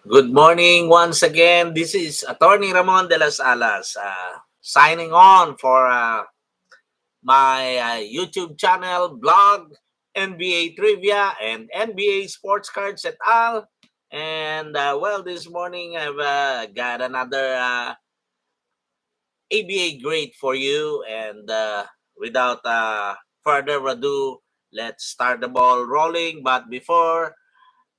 Good morning once again. This is Attorney Ramon de las Alas signing on for my YouTube channel, blog, NBA Trivia, and NBA Sports Cards et al. And this morning I've got another ABA great for you. And without further ado, let's start the ball rolling. But before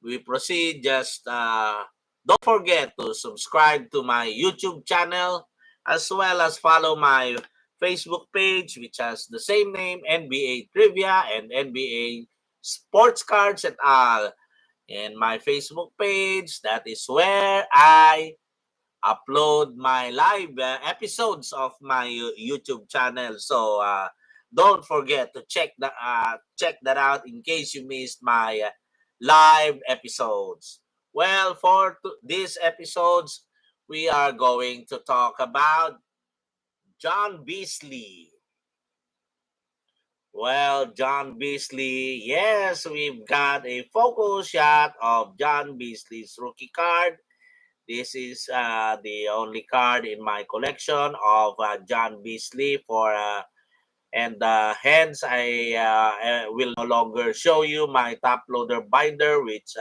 we proceed, just don't forget to subscribe to my YouTube channel as well as follow my Facebook page, which has the same name, NBA Trivia and NBA Sports Cards et al. And my Facebook page, that is where I upload my live episodes of my YouTube channel. So don't forget to check that out in case you missed my live episodes. Well, for these episodes, we are going to talk about John Beasley. Well, John Beasley, yes, we've got a focus shot of John Beasley's rookie card. This is the only card in my collection of John Beasley and hence I will no longer show you my top loader binder, which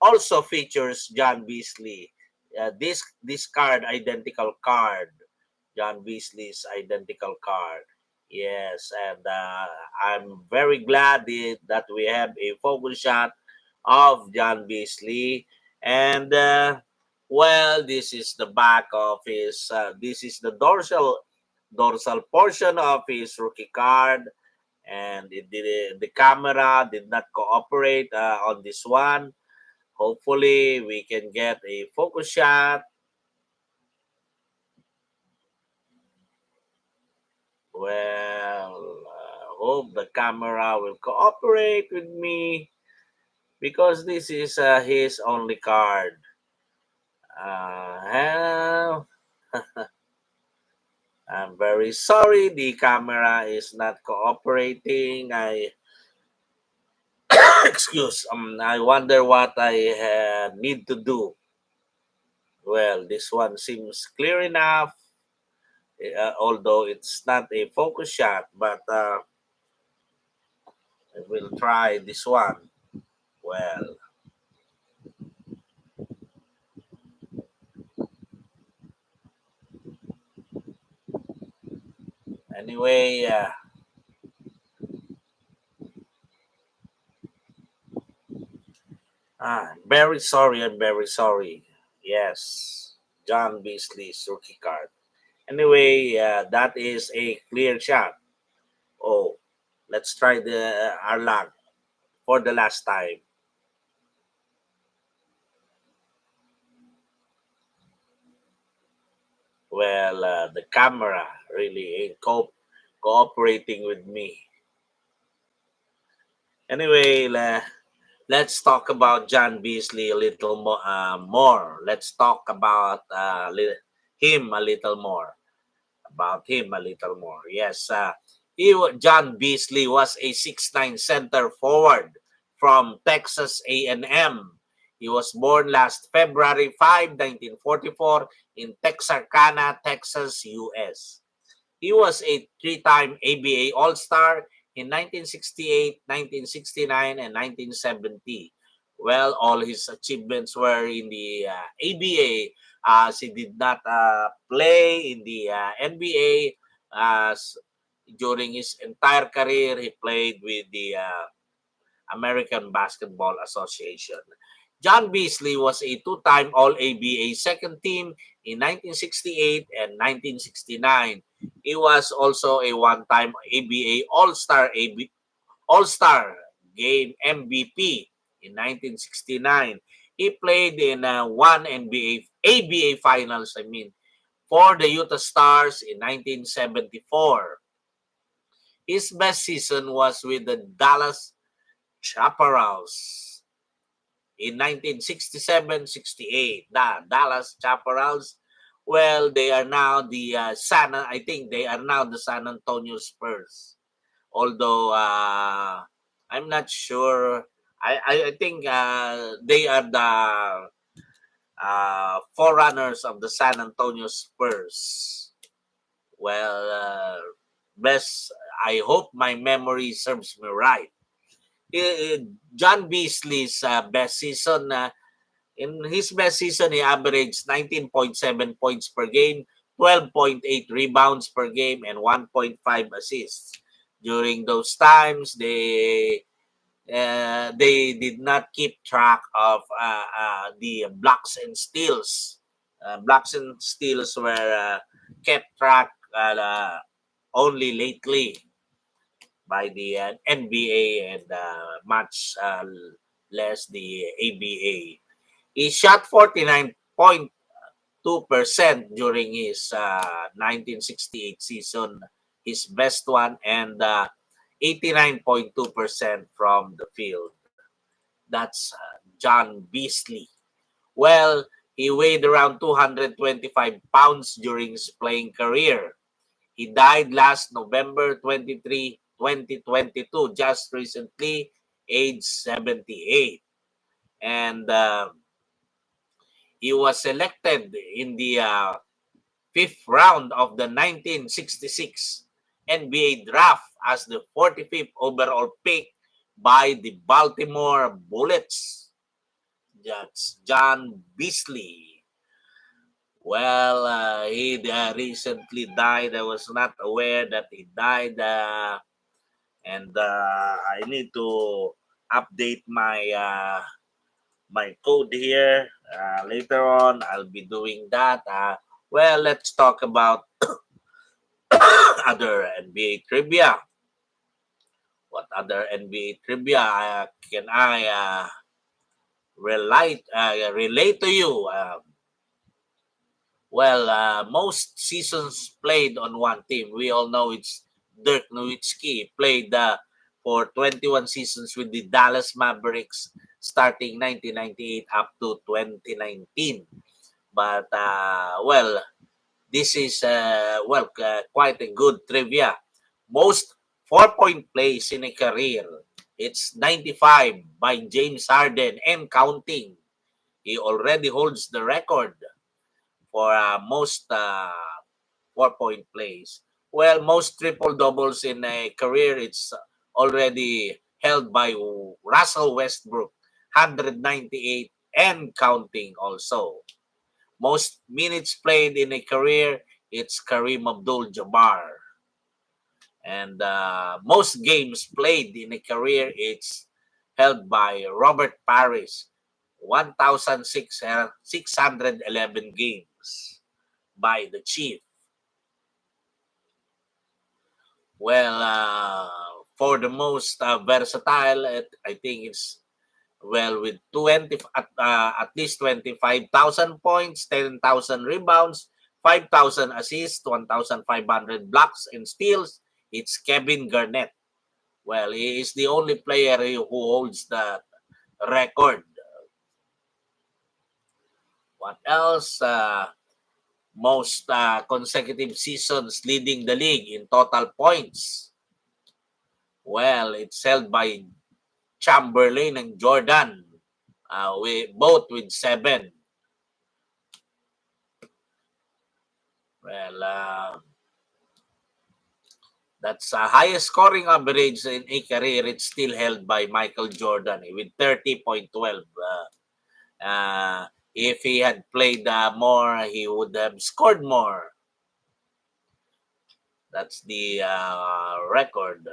also features John Beasley. This card, identical card, John Beasley's identical card. Yes, and I'm very glad that we have a focus shot of John Beasley. And this is the back of his. This is the dorsal portion of his rookie card, and the camera did not cooperate on this one. Hopefully, we can get a focus shot. Hope the camera will cooperate with me because this is his only card. Uh, I'm very sorry the camera is not cooperating. I I wonder what I need to do. Well, this one seems clear enough, although it's not a focus shot, but I will try this one. Well, anyway, very sorry. I'm very sorry. Yes, John Beasley's rookie card. Anyway, that is a clear shot. Oh, let's try our luck for the last time. Well, the camera really ain't cooperating with me. Anyway, let's talk about John Beasley a little more. Let's talk about him a little more. About him a little more. Yes, John Beasley was a 6'9" center forward from Texas A&M. He was born last February 5, 1944 in Texarkana, Texas, U.S. He was a three-time ABA All-Star in 1968, 1969, and 1970. Well, all his achievements were in the ABA, as he did not play in the NBA. As during his entire career, he played with the American Basketball Association. John Beasley was a two-time All-ABA second team in 1968 and 1969. He was also a one-time ABA All-Star Game MVP in 1969. He played in one ABA Finals, for the Utah Stars in 1974. His best season was with the Dallas Chaparrals in 1967-68. The Dallas Chaparrals, well, they are now the I think they are now the San Antonio Spurs. Although I'm not sure. I think they are forerunners of the San Antonio Spurs. Well, best, I hope my memory serves me right. John Beasley's best season, in his best season, he averaged 19.7 points per game, 12.8 rebounds per game, and 1.5 assists. During those times, they did not keep track of the blocks and steals. Blocks and steals were kept track only lately by the NBA and much less the ABA. He shot 49.2% during his 1968 season, his best one, and 89.2% from the field. That's John Beasley. Well, he weighed around 225 pounds during his playing career. He died last November 23, 2022, just recently, age 78. And he was selected in the fifth round of the 1966 NBA draft as the 45th overall pick by the Baltimore Bullets. That's John Beasley. Well, he recently died. I was not aware that he died. And I need to update my code here. Later on, I'll be doing that. Well, let's talk about other NBA trivia. What other NBA trivia can I relate to you? Well, most seasons played on one team. We all know it's Dirk Nowitzki. Played for 21 seasons with the Dallas Mavericks starting 1998 up to 2019. But, well, this is, quite a good trivia. Most 4-point plays in a career. It's 95 by James Harden and counting. He already holds the record for most 4-point plays. Well, most triple doubles in a career, it's already held by Russell Westbrook, 198 and counting also. Most minutes played in a career, it's Kareem Abdul-Jabbar. And most games played in a career, it's held by Robert Parrish, 1,611 games by the Chief. Well, for the most versatile, I think it's with 20 at least 25,000 points, 10,000 rebounds, 5,000 assists, 1,500 blocks and steals. It's Kevin Garnett. Well, he is the only player who holds the record. What else? Most consecutive seasons leading the league in total points. Well, it's held by Chamberlain and Jordan, both with 7. Well, that's highest scoring average in a career. It's still held by Michael Jordan with 30.12. If he had played more, he would have scored more. That's the record.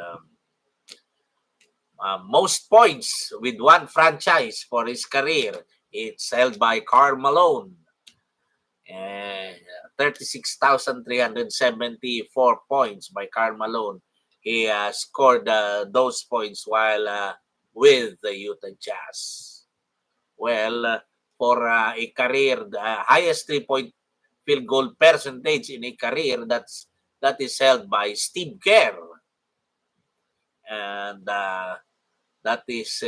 Most points with one franchise for his career. It's held by Karl Malone. 36,374 points by Karl Malone. He scored those points while with the Utah Jazz. Well, for a career, the highest three-point field goal percentage in a career, that is held by Steve Kerr. And that is,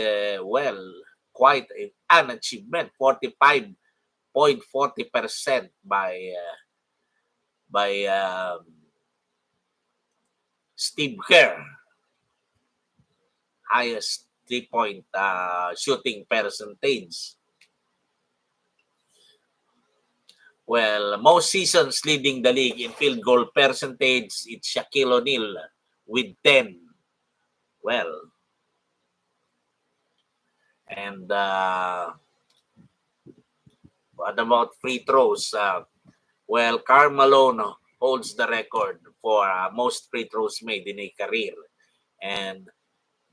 quite an achievement, 45.40% by Steve Kerr, highest three-point shooting percentage. Well, most seasons leading the league in field goal percentage, it's Shaquille O'Neal with 10. Well, and what about free throws? Well, Karl Malone holds the record for most free throws made in a career. And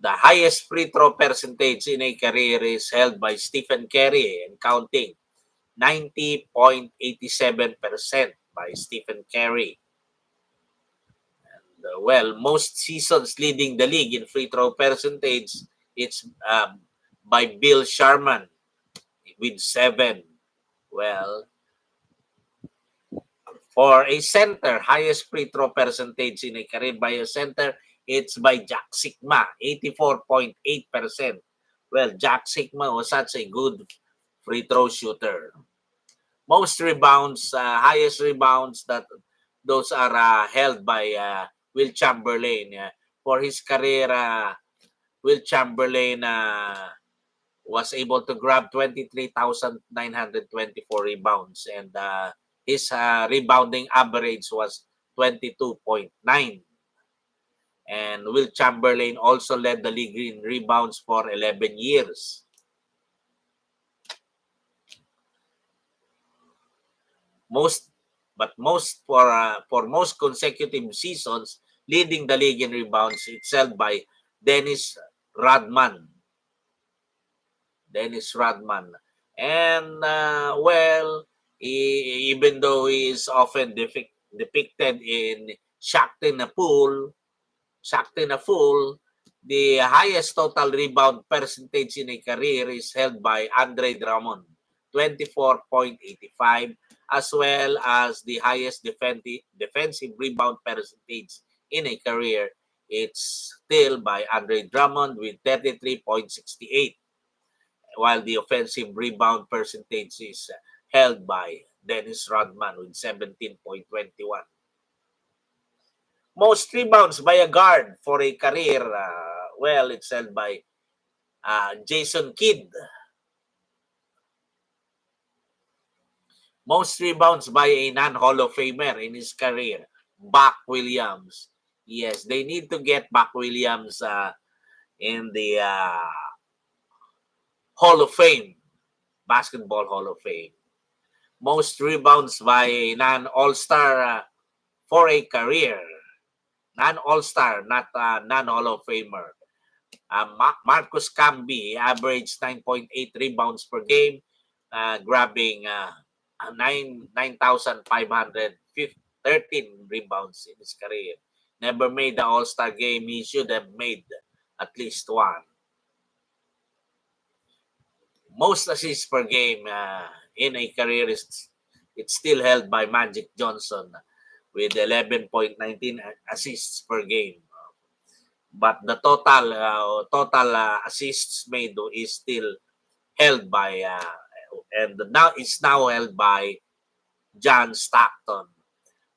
the highest free throw percentage in a career is held by Stephen Curry and counting 90.87% by Stephen Curry. And, well, most seasons leading the league in free throw percentage, it's by Bill Sharman with 7. Well, for a center, highest free throw percentage in a career by a center, it's by Jack Sikma, 84.8%. Well, Jack Sikma was such a good free throw shooter. Most rebounds, highest rebounds, that those are held by Will Chamberlain. For his career, Will Chamberlain was able to grab 23,924 rebounds, and his rebounding average was 22.9. And Will Chamberlain also led the league in rebounds for 11 years. Most for most consecutive seasons leading the league in rebounds, it's held by Dennis Rodman. And well, even though he is often depicted in Shakti na Fool, the highest total rebound percentage in a career is held by Andre Drummond, 24.85, as well as the highest defensive rebound percentage in a career. It's still by Andre Drummond with 33.68, while the offensive rebound percentage is held by Dennis Rodman with 17.21. Most rebounds by a guard for a career, well, it's held by Jason Kidd. Most rebounds by a non-Hall of Famer in his career, Buck Williams. Yes, they need to get Buck Williams in the Hall of Fame, Basketball Hall of Fame. Most rebounds by a non-All-Star for a career. Non-All-Star, not non-Hall of Famer. Marcus Camby averaged 9.8 rebounds per game, grabbing 9,513 rebounds in his career. Never made the All-Star game. He should have made at least one. Most assists per game in a career it's still held by Magic Johnson with 11.19 assists per game. But the total assists made is still held by and now it's now held by John Stockton.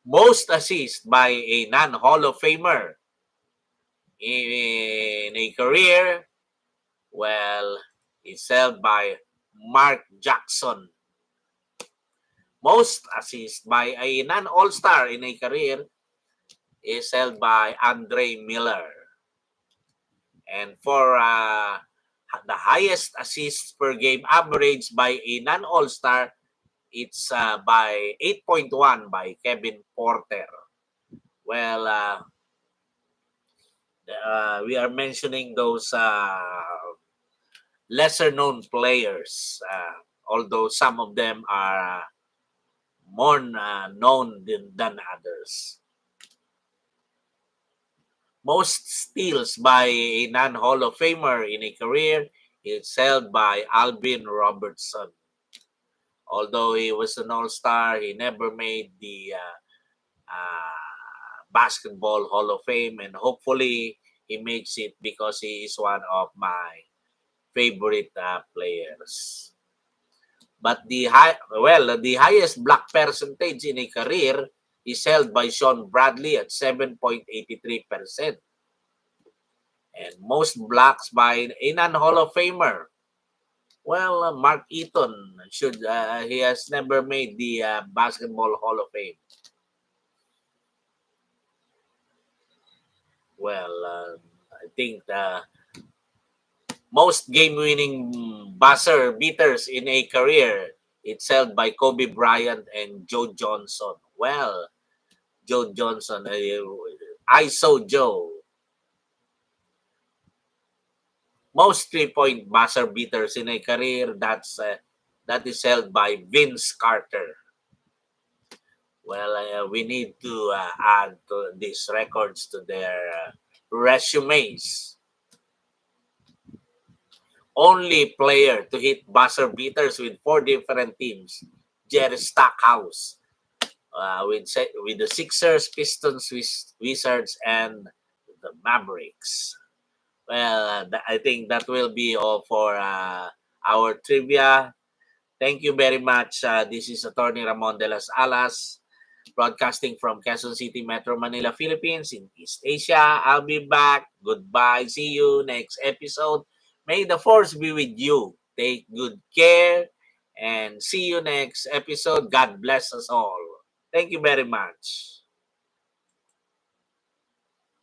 Most assists by a non-Hall of Famer in a career, well, it's held by Mark Jackson. Most assists by a non-All-Star in a career is held by Andre Miller. And for the highest assists per game average by a non-All-Star, it's by 8.1 by Kevin Porter. Well, we are mentioning those lesser-known players, although some of them are more known than others. Most steals by a non-Hall of Famer in a career is held by Alvin Robertson. Although he was an All-Star, he never made the Basketball Hall of Fame, and hopefully he makes it because he is one of my favorite players. But the highest block percentage in a career is held by Sean Bradley at 7.83%. And most blocks by a non-Hall of Famer Well, Mark Eaton should. He has never made the Basketball Hall of Fame. Well, I think the most game-winning buzzer beaters in a career, it's held by Kobe Bryant and Joe Johnson. Well, Joe Johnson, ISO Joe. Most three-point buzzer beaters in a career, that is held by Vince Carter. Well, we need to add to these records to their resumes. Only player to hit buzzer beaters with four different teams, Jerry Stackhouse, with the Sixers, Pistons, Wizards, and the Mavericks. Well, I think that will be all for our trivia. Thank you very much. This is Attorney Ramon de las Alas, broadcasting from Quezon City, Metro Manila, Philippines, in East Asia. I'll be back. Goodbye. See you next episode. May the force be with you. Take good care and see you next episode. God bless us all. Thank you very much.